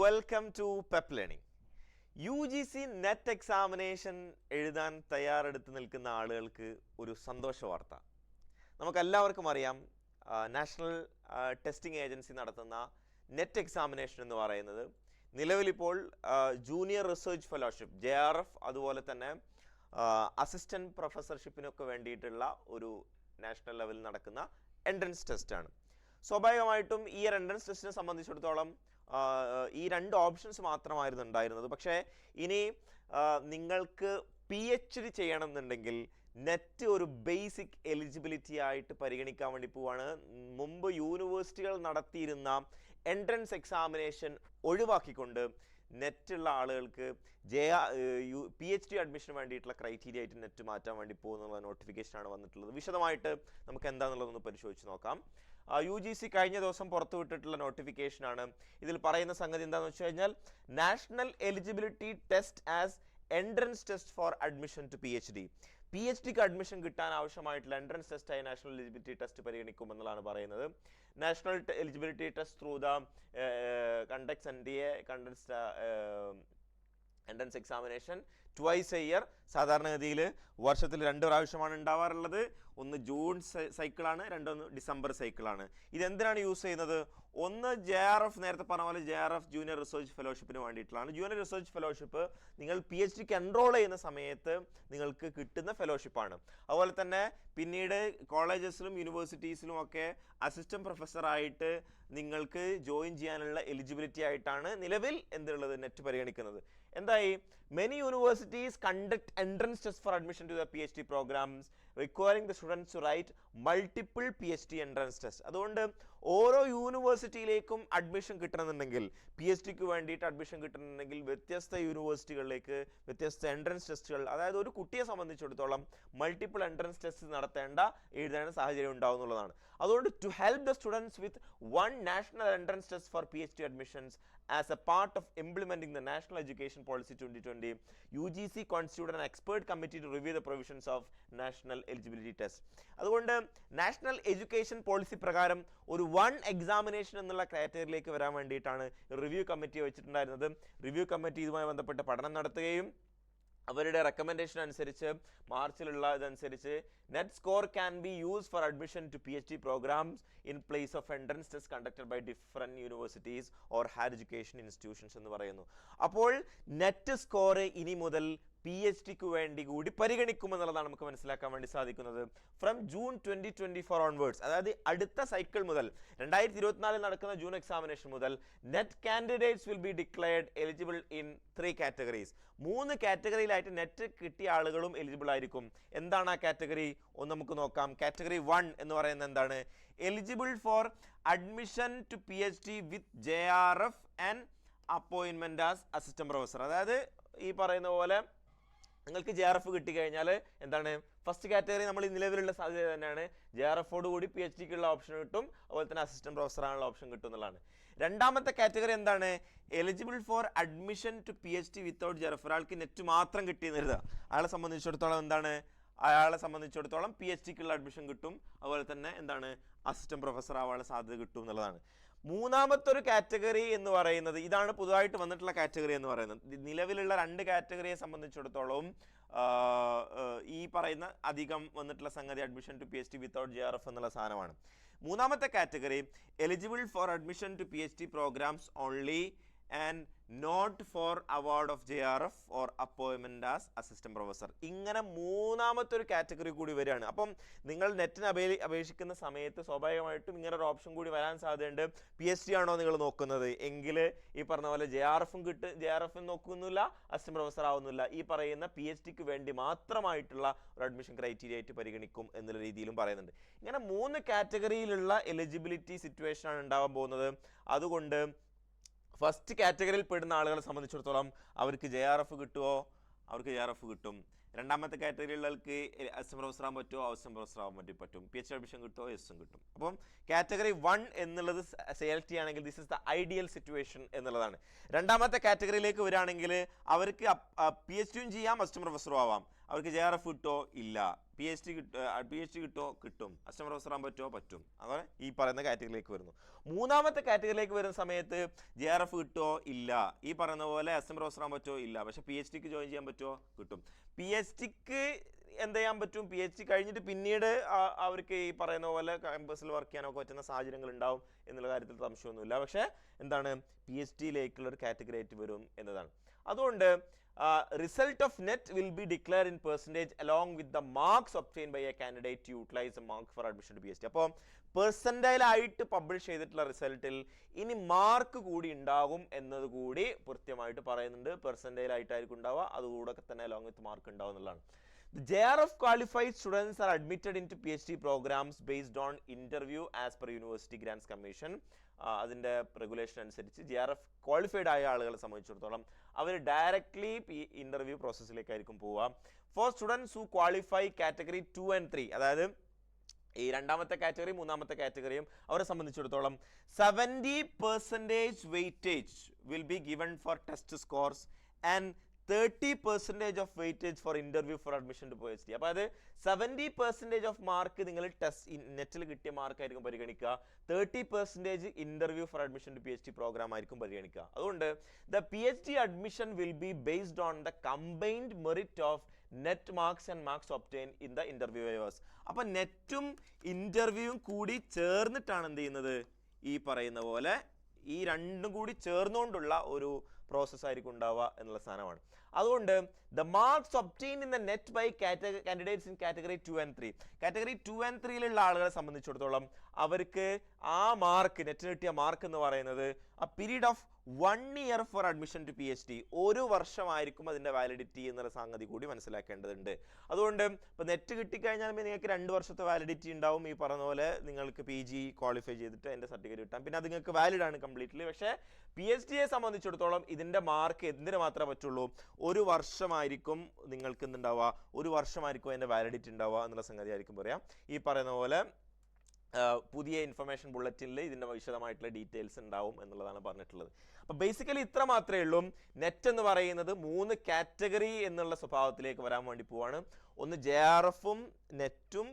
Welcome to Pep learning. UGC NET examination എഴുതാൻ തയ്യാറെടുത്ത് നിൽക്കുന്ന ആളുകൾക്ക് ഒരു സന്തോഷ വാർത്ത. നമുക്കെല്ലാവർക്കും അറിയാം, നാഷണൽ ടെസ്റ്റിംഗ് ഏജൻസി നടത്തുന്ന നെറ്റ് എക്സാമിനേഷൻ എന്ന് പറയുന്നത് നിലവിലിപ്പോൾ ജൂനിയർ റിസർച്ച് ഫെലോഷിപ്പ് JRF അതുപോലെ തന്നെ അസിസ്റ്റൻറ്റ് പ്രൊഫസർഷിപ്പിനൊക്കെ വേണ്ടിയിട്ടുള്ള ഒരു നാഷണൽ ലെവലിൽ നടക്കുന്ന എൻട്രൻസ് ടെസ്റ്റാണ്. സ്വാഭാവികമായിട്ടും ഈ ഒരു എൻട്രൻസ് ടെസ്റ്റിനെ സംബന്ധിച്ചിടത്തോളം ഈ രണ്ട് ഓപ്ഷൻസ് മാത്രമായിരുന്നു ഉണ്ടായിരുന്നത്. പക്ഷേ ഇനി നിങ്ങൾക്ക് PhD ചെയ്യണമെന്നുണ്ടെങ്കിൽ നെറ്റ് ഒരു ബേസിക് എലിജിബിലിറ്റി ആയിട്ട് പരിഗണിക്കാൻ വേണ്ടി പോവാണ്. മുമ്പ് യൂണിവേഴ്സിറ്റികൾ നടത്തിയിരുന്ന എൻട്രൻസ് എക്സാമിനേഷൻ ഒഴിവാക്കിക്കൊണ്ട് നെറ്റുള്ള ആളുകൾക്ക് PhD അഡ്മിഷന് വേണ്ടിയിട്ടുള്ള ക്രൈറ്റീരിയ ആയിട്ട് നെറ്റ് മാറ്റാൻ വേണ്ടി പോകുന്നുള്ള നോട്ടിഫിക്കേഷനാണ് വന്നിട്ടുള്ളത്. വിശദമായിട്ട് നമുക്ക് എന്താണെന്നുള്ളതൊന്ന് പരിശോധിച്ച് നോക്കാം. UGC കഴിഞ്ഞ ദിവസം പുറത്തുവിട്ടിട്ടുള്ള നോട്ടിഫിക്കേഷനാണ്. ഇതിൽ പറയുന്ന സംഗതി എന്താണെന്ന് വെച്ച് കഴിഞ്ഞാൽ, national eligibility test as entrance test for admission to PhDക്ക് അഡ്മിഷൻ കിട്ടാൻ ആവശ്യമായിട്ടുള്ള എൻട്രൻസ് ടെസ്റ്റായി നാഷണൽ എലിജിബിലിറ്റി ടെസ്റ്റ് പരിഗണിക്കുമെന്നുള്ളതാണ് പറയുന്നത്. National eligibility test through the conducts NTA entrance examination twice a year. സാധാരണഗതിയിൽ വർഷത്തിൽ 2 പ്രാവശ്യമാണ് ഉണ്ടാവാറുള്ളത്. ഒന്ന് ജൂൺ സൈക്കിളാണ്, രണ്ടൊന്ന് ഡിസംബർ സൈക്കിളാണ്. ഇതെന്തിനാണ് യൂസ് ചെയ്യുന്നത്? ഒന്ന് JRF, നേരത്തെ പറഞ്ഞ പോലെ JRF ജൂനിയർ റിസർച്ച് ഫെലോഷിപ്പിന് വേണ്ടിയിട്ടുള്ളതാണ്. ജൂനിയർ റിസർച്ച് ഫെലോഷിപ്പ് നിങ്ങൾ PhDക്ക് എൻറോൾ ചെയ്യുന്ന സമയത്ത് നിങ്ങൾക്ക് കിട്ടുന്ന ഫെലോഷിപ്പാണ്. അതുപോലെ തന്നെ പിന്നീട് കോളേജസിലും യൂണിവേഴ്സിറ്റീസിലും ഒക്കെ അസിസ്റ്റന്റ് പ്രൊഫസറായിട്ട് നിങ്ങൾക്ക് ജോയിൻ ചെയ്യാനുള്ള എലിജിബിലിറ്റി ആയിട്ടാണ് നിലവിൽ എന്തുള്ളത് നെറ്റ് പരിഗണിക്കുന്നത്. എന്തായി? Many universities conduct entrance test for admission to the PhD programmes requiring the students to write multiple PhD entrance test. അതുകൊണ്ട് ഓരോ യൂണിവേഴ്സിറ്റിയിലേക്കും അഡ്മിഷൻ കിട്ടണമെന്നുണ്ടെങ്കിൽ, PhDക്ക് വേണ്ടിയിട്ട് അഡ്മിഷൻ കിട്ടണമെന്നുണ്ടെങ്കിൽ വ്യത്യസ്ത യൂണിവേഴ്സിറ്റികളിലേക്ക് വ്യത്യസ്ത എൻട്രൻസ് ടെസ്റ്റുകൾ, അതായത് ഒരു കുട്ടിയെ സംബന്ധിച്ചിടത്തോളം മൾട്ടിപ്പിൾ എൻട്രൻസ് ടെസ്റ്റ് എഴുതേണ്ട സാഹചര്യം ഉണ്ടാവുന്നുള്ളതാണ്. അതുകൊണ്ട് to help the students with one national entrance test for PhD admissions as a part of implementing the national education policy 2020, UGC constituted an expert committee to review the provisions of national eligibility test. അതുകൊണ്ട് national education policy പ്രകാരം ഒരു 1 examination എന്നുള്ള കാറ്റഗറിയിലേക്ക് വരാൻ വേണ്ടിയിട്ടാണ് review committee വെച്ചിട്ടുണ്ടായിരുന്നത്. Review committee ഇതുമായി ബന്ധപ്പെട്ട് പഠനം നടത്തുകയും അവരുടെ റെക്കമെൻഡേഷൻ അനുസരിച്ച് മാർച്ചിലുള്ള ഇതനുസരിച്ച് NET score can be use for admission to PhD programmes in place of entrance test conducted by different universities or higher education institutions എന്ന് പറയുന്നു. അപ്പോൾ നെറ്റ് സ്കോർ ഇനി മുതൽ PhDക്ക് വേണ്ടി കൂടി പരിഗണിക്കുമെന്നുള്ളതാണ് നമുക്ക് മനസ്സിലാക്കാൻ വേണ്ടി സാധിക്കുന്നത്. ഫ്രം ജൂൺ 2024 ഓൺവേർഡ്സ്, അതായത് അടുത്ത സൈക്കിൾ മുതൽ 2024 നടക്കുന്ന ജൂൺ എക്സാമിനേഷൻ മുതൽ net candidates will be declared eligible in 3 categories. 3 കാറ്റഗറിയിലായിട്ട് നെറ്റ് കിട്ടിയ ആളുകളും എലിജിബിൾ ആയിരിക്കും. എന്താണ് ആ കാറ്റഗറി? ഒന്ന് നമുക്ക് നോക്കാം. കാറ്റഗറി 1 എന്ന് പറയുന്നത് എന്താണ്? Eligible for admission to PhD with JRF and അപ്പോയിൻമെന്റ് ആസ് അസിസ്റ്റന്റ് പ്രൊഫസർ. അതായത് ഈ പറയുന്ന പോലെ നിങ്ങൾക്ക് JRF കിട്ടിക്കഴിഞ്ഞാൽ എന്താണ്? ഫസ്റ്റ് കാറ്റഗറി നമ്മൾ നിലവിലുള്ള സാധ്യത തന്നെയാണ്. JRFോട് കൂടി PhDക്കുള്ള ഓപ്ഷൻ കിട്ടും, അതുപോലെ തന്നെ അസിസ്റ്റന്റ് പ്രൊഫസറാനുള്ള ഓപ്ഷൻ കിട്ടും എന്നുള്ളതാണ്. രണ്ടാമത്തെ കാറ്റഗറി എന്താണ്? Eligible for admission to PhD without JRF. ഒരാൾക്ക് നെറ്റ് മാത്രം കിട്ടിയെന്ന് കരുതുക. അയാളെ സംബന്ധിച്ചിടത്തോളം എന്താണ്? PhDക്കുള്ള അഡ്മിഷൻ കിട്ടും, അതുപോലെ തന്നെ എന്താണ്? അസിസ്റ്റന്റ് പ്രൊഫസർ ആവാനുള്ള സാധ്യത കിട്ടും എന്നുള്ളതാണ്. മൂന്നാമത്തെ ഒരു കാറ്റഗറി എന്ന് പറയുന്നത്, ഇതാണ് പുതുതായിട്ട് വന്നിട്ടുള്ള കാറ്റഗറി എന്ന് പറയുന്നത്. നിലവിലുള്ള 2 കാറ്റഗറിയെ സംബന്ധിച്ചിടത്തോളം ഈ പറയുന്ന അധികം വന്നിട്ടുള്ള സംഗതി admission to PhD without JRF എന്നുള്ള സാധനമാണ്. മൂന്നാമത്തെ category eligible for admission to PhD programmes only and not for award of JRF or അപ്പോയിൻമെന്റ് ആസ് അസിസ്റ്റന്റ് പ്രൊഫസർ. ഇങ്ങനെ മൂന്നാമത്തെ ഒരു കാറ്റഗറി കൂടി വരികയാണ്. അപ്പം നിങ്ങൾ നെറ്റിന് അപേക്ഷിക്കുന്ന സമയത്ത് സ്വാഭാവികമായിട്ടും ഇങ്ങനെ ഒരു ഓപ്ഷൻ കൂടി വരാൻ സാധ്യതയുണ്ട്. PhD ആണോ നിങ്ങൾ നോക്കുന്നത് എങ്കിൽ ഈ പറഞ്ഞ പോലെ JRF നോക്കുന്നില്ല, അസിസ്റ്റന്റ് പ്രൊഫസർ ആവുന്നില്ല. ഈ പറയുന്ന PhDക്ക് വേണ്ടി മാത്രമായിട്ടുള്ള ഒരു അഡ്മിഷൻ ക്രൈറ്റീരിയ ആയിട്ട് പരിഗണിക്കും എന്നുള്ള രീതിയിലും പറയുന്നുണ്ട്. ഇങ്ങനെ 3 കാറ്റഗറിയിലുള്ള എലിജിബിലിറ്റി സിറ്റുവേഷൻ ആണ് ഉണ്ടാവാൻ പോകുന്നത്. അതുകൊണ്ട് ഫസ്റ്റ് കാറ്റഗറിയിൽ പെടുന്ന ആളുകളെ സംബന്ധിച്ചിടത്തോളം അവർക്ക് JRF കിട്ടുമോ? അവർക്ക് JRF കിട്ടും. രണ്ടാമത്തെ കാറ്റഗറിയിലുള്ളവർക്ക് അസിസ്റ്റന്റ് പ്രൊഫസർ ആകാൻ പറ്റുമോ? അസിസ്റ്റന്റ് പ്രൊഫസർ ആവാൻ പറ്റും. PhD അഡ്മിഷൻ കിട്ടുമോ? യെസും കിട്ടും. അപ്പം കാറ്റഗറി 1 എന്നുള്ളത് സെലക്ട് ചെയ്യുകയാണെങ്കിൽ this is the ideal situation എന്നുള്ളതാണ്. രണ്ടാമത്തെ കാറ്റഗറിയിലേക്ക് വരികയാണെങ്കിൽ അവർക്ക് PhDയും ചെയ്യാം, അസിസ്റ്റന്റ് പ്രൊഫസറും ആവാം. അവർക്ക് JRF കിട്ടോ ഇല്ല, PhD കിട്ടോ കിട്ടും, അസിസ്റ്റന്റ് പ്രൊഫസർ ആകാൻ പറ്റുമോ പറ്റും. അങ്ങനെ ഈ പറയുന്ന കാറ്റഗറിയിലേക്ക് വരുന്നു. മൂന്നാമത്തെ കാറ്റഗറിയിലേക്ക് വരുന്ന സമയത്ത് JRF കിട്ടോ ഇല്ല, ഈ പറയുന്ന പോലെ അസിസ്റ്റന്റ് പ്രൊഫസർ ആകാൻ പറ്റുമോ ഇല്ല, പക്ഷെ PhDക്ക് ജോയിൻ ചെയ്യാൻ പറ്റുമോ കിട്ടും. PhDക്ക് എന്ത് ചെയ്യാൻ പറ്റും, PhD കഴിഞ്ഞിട്ട് പിന്നീട് അവർക്ക് ഈ പറയുന്ന പോലെ ക്യാമ്പസിൽ വർക്ക് ചെയ്യാനൊക്കെ പറ്റുന്ന സാഹചര്യങ്ങൾ ഉണ്ടാവും എന്നുള്ള കാര്യത്തിൽ സംശയമൊന്നുമില്ല. പക്ഷേ എന്താണ് PhDയിലേക്കുള്ള ഒരു കാറ്റഗറി ആയിട്ട് വരും എന്നതാണ്. അതുകൊണ്ട് result of net will be declared in percentage along with the marks obtained by a candidate to utilize the mark for admission to PhD. അപ്പോൾ പെർസെൻറ്റൈൽ ആയിട്ട് പബ്ലിഷ് ചെയ്തിട്ടുള്ള റിസൾട്ടിൽ ഇനി മാർക്ക് കൂടി ഉണ്ടാകും എന്നത് കൂടി കൃത്യമായിട്ട് പറയുന്നുണ്ട്. പെർസെൻറ്റൈൽ ആയിട്ടായിരിക്കും ഉണ്ടാവുക, അതുകൂടെ തന്നെ അലോങ് വിത്ത് മാർക്ക് ഉണ്ടാവും എന്നുള്ളതാണ്. The JRF qualified students are admitted into PhD programs based on interview as per University Grants Commission. അതിൻ്റെ റെഗുലേഷൻ അനുസരിച്ച് JRF ക്വാളിഫൈഡ് ആയ ആളുകളെ സംബന്ധിച്ചിടത്തോളം അവർ ഡയറക്ട്ലി ഇൻ്റർവ്യൂ പ്രോസസ്സിലേക്കായിരിക്കും പോവുക. For students who qualify category 2 and 3, അതായത് ഈ രണ്ടാമത്തെ കാറ്റഗറി മൂന്നാമത്തെ കാറ്റഗറിയും അവരെ സംബന്ധിച്ചിടത്തോളം 70% weightage will be given for test scores and 30% of weightage for interview for admission to PhD. അപ്പോൾ അത് 70% ഓഫ് മാർക്ക് നിങ്ങൾ ടെസ്റ്റ് നെറ്റിൽ കിട്ടിയ മാർക്കായിരിക്കും പരിഗണിക്കുക, 30% interview for admission to PhD programme ആയിരിക്കും പരിഗണിക്കുക. അതുകൊണ്ട് the PhD admission will be based on the combined merit of NET marks and marks obtain in the interviewers. അപ്പം നെറ്റും ഇന്റർവ്യൂവും കൂടി ചേർന്നിട്ടാണ് എന്ത് ചെയ്യുന്നത്, ഈ പറയുന്ന പോലെ ഈ രണ്ടും കൂടി ചേർന്നുകൊണ്ടുള്ള ഒരു പ്രോസസ് ആയിരിക്കും ഉണ്ടാവുക എന്നുള്ള സാധനമാണ്. അതുകൊണ്ട് the marks obtain in the NET by candidates in category 2 and 3, category 2 and 3യിലുള്ള ആളുകളെ സംബന്ധിച്ചിടത്തോളം അവർക്ക് ആ മാർക്ക് നെറ്റിന് കിട്ടിയ മാർക്ക് എന്ന് പറയുന്നത് ആ period of 1 year for admission to PhD, ഒരു വർഷമായിരിക്കും അതിൻ്റെ വാലിഡിറ്റി എന്നുള്ള സംഗതി കൂടി മനസ്സിലാക്കേണ്ടതുണ്ട്. അതുകൊണ്ട് ഇപ്പോൾ നെറ്റ് കിട്ടിക്കഴിഞ്ഞാൽ നിങ്ങൾക്ക് 2 വർഷത്തെ വാലിഡിറ്റി ഉണ്ടാവും. ഈ പറഞ്ഞ പോലെ നിങ്ങൾക്ക് PG ക്വാളിഫൈ ചെയ്തിട്ട് അതിൻ്റെ സർട്ടിഫിക്കറ്റ് കിട്ടാം, പിന്നെ അത് നിങ്ങൾക്ക് വാലിഡ് ആണ് കംപ്ലീറ്റ്ലി. പക്ഷേ PhDയെ സംബന്ധിച്ചിടത്തോളം ഇതിൻ്റെ മാർക്ക് എന്തിനു മാത്രമേ പറ്റുള്ളൂ, ഒരു വർഷമായിരിക്കും നിങ്ങൾക്ക് എന്തുണ്ടാവുക, ഒരു വർഷമായിരിക്കും അതിൻ്റെ വാലിഡിറ്റി ഉണ്ടാവുക എന്നുള്ള സംഗതി ആയിരിക്കും പറയാം. ഈ പറയുന്ന പോലെ പുതിയ ഇൻഫർമേഷൻ ബുള്ളറ്റിനിൽ ഇതിൻ്റെ വിശദമായിട്ടുള്ള ഡീറ്റെയിൽസ് ഉണ്ടാവും എന്നുള്ളതാണ് പറഞ്ഞിട്ടുള്ളത്. അപ്പോൾ ബേസിക്കലി ഇത്ര മാത്രമേ ഉള്ളൂ. നെറ്റ് എന്ന് പറയുന്നത് 3 കാറ്റഗറി എന്നുള്ള സ്വഭാവത്തിലേക്ക് വരാൻ വേണ്ടി പോവാണ്. ഒന്ന് JRFും നെറ്റും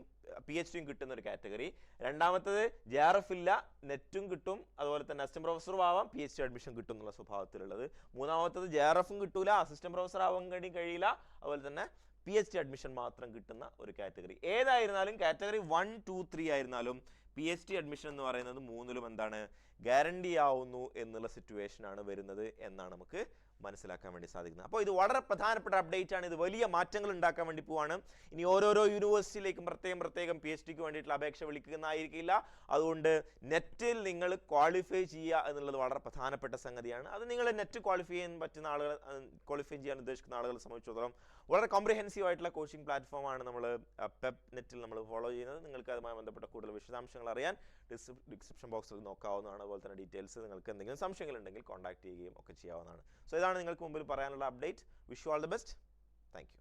PhDയും കിട്ടുന്ന ഒരു കാറ്റഗറി. രണ്ടാമത്തത് JRF ഇല്ല, നെറ്റും കിട്ടും, അതുപോലെ തന്നെ അസിസ്റ്റന്റ് പ്രൊഫസറും ആവാം, PhD അഡ്മിഷൻ കിട്ടും എന്നുള്ള സ്വഭാവത്തിലുള്ളത്. മൂന്നാമത്തത് JRFും കിട്ടൂല, അസിസ്റ്റന്റ് പ്രൊഫസർ ആവാൻ കഴിയില്ല, അതുപോലെ തന്നെ PhD അഡ്മിഷൻ മാത്രം കിട്ടുന്ന ഒരു കാറ്റഗറി. ഏതായിരുന്നാലും കാറ്റഗറി 1, 2, 3 ആയിരുന്നാലും PhD അഡ്മിഷൻ എന്ന് പറയുന്നത് 3ലും എന്താണ് ഗ്യാരണ്ടി ആവുന്നു എന്നുള്ള സിറ്റുവേഷനാണ് വരുന്നത് എന്നാണ് നമുക്ക് മനസ്സിലാക്കാൻ വേണ്ടി സാധിക്കുന്നത്. അപ്പോൾ ഇത് വളരെ പ്രധാനപ്പെട്ട അപ്ഡേറ്റ് ആണ്. ഇത് വലിയ മാറ്റങ്ങൾ ഉണ്ടാക്കാൻ വേണ്ടി പോവാണ്. ഇനി ഓരോരോ യൂണിവേഴ്സിറ്റിയിലേക്കും പ്രത്യേകം PhDക്ക് വേണ്ടിയിട്ടുള്ള അപേക്ഷ വിളിക്കുന്നതായിരിക്കില്ല. അതുകൊണ്ട് നെറ്റിൽ നിങ്ങൾ ക്വാളിഫൈ ചെയ്യുക എന്നുള്ളത് വളരെ പ്രധാനപ്പെട്ട സംഗതിയാണ്. അത് നിങ്ങൾ നെറ്റ് ക്വാളിഫൈ ചെയ്യാൻ പറ്റുന്ന ആളുകൾ, ക്വാളിഫൈ ചെയ്യാൻ ഉദ്ദേശിക്കുന്ന ആളുകളെ സംബന്ധിച്ചിടത്തോളം വളരെ കോംപ്രിഹെൻസീവ് ആയിട്ടുള്ള കോച്ചിങ് പ്ലാറ്റ്ഫോമാണ് നമ്മൾ PEPP നെറ്റിൽ നമ്മൾ ഫോളോ ചെയ്യുന്നത്. നിങ്ങൾക്ക് അതുമായി ബന്ധപ്പെട്ട കൂടുതൽ വിശദാംശങ്ങൾ അറിയാൻ ഡിസ്ക്രിപ്ഷൻ ബോക്സിൽ നോക്കാവുന്നതാണ്. അതുപോലെ തന്നെ ഡീറ്റെയിൽസ് നിങ്ങൾക്ക് എന്തെങ്കിലും സംശയങ്ങളുണ്ടെങ്കിൽ കോൺടാക്ട് ചെയ്യുകയും ഒക്കെ ചെയ്യാവുന്നതാണ്. സോ ഇതാണ് നിങ്ങൾക്ക് മുമ്പിൽ പറയാനുള്ള update. Wish you all the best. Thank you.